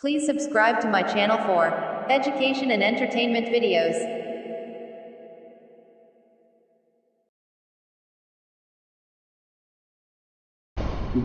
Please subscribe to my channel for education and entertainment videos.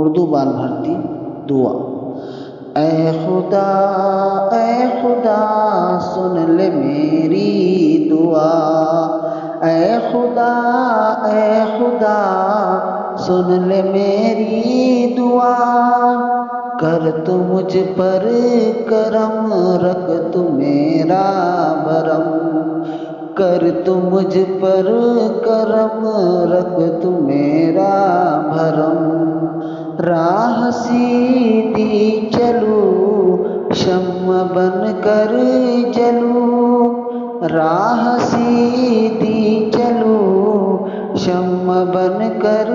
Urdu بال بھرتی دعا اے خدا سن لے میری دعا اے خدا سن لے میری دعا کر تو مجھ پر کرم رکھ تو میرا بھرم کر تو مجھ پر کرم رکھ تو میرا بھرم راہ سیدھی چلوں شمع بن کر جلوں راہ سیدھی چلوں شمع بن کر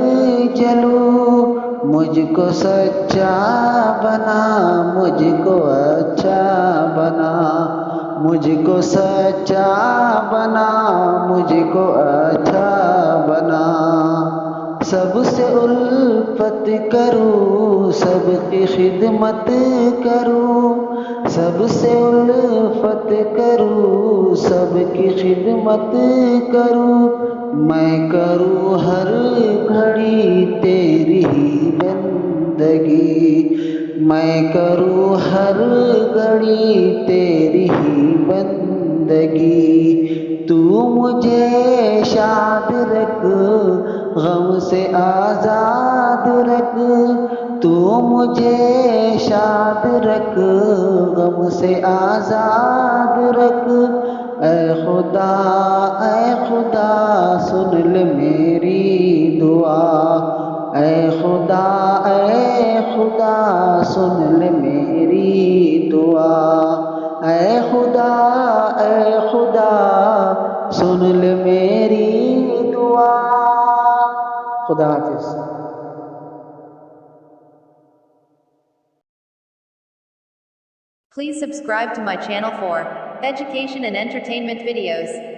جلوں مجھ کو سچا بنا مجھ کو اچھا بنا مجھ کو سچا بنا مجھ کو اچھا بنا سب سے الفت کروں سب کی خدمت کروں سب سے الفت کروں سب کی خدمت کروں میں کروں ہر گھڑی تیری ہی بندگی میں کروں ہر گھڑی تیری ہی بندگی تو مجھے شاد رکھ غم سے آزاد رکھ تو مجھے شاد رکھ غم سے آزاد رکھ اے خدا سن لے میری دعا اے خدا سن لے میری دعا اے خدا سن لے میری دعا خدا حافظ Please subscribe to my channel for education and entertainment videos.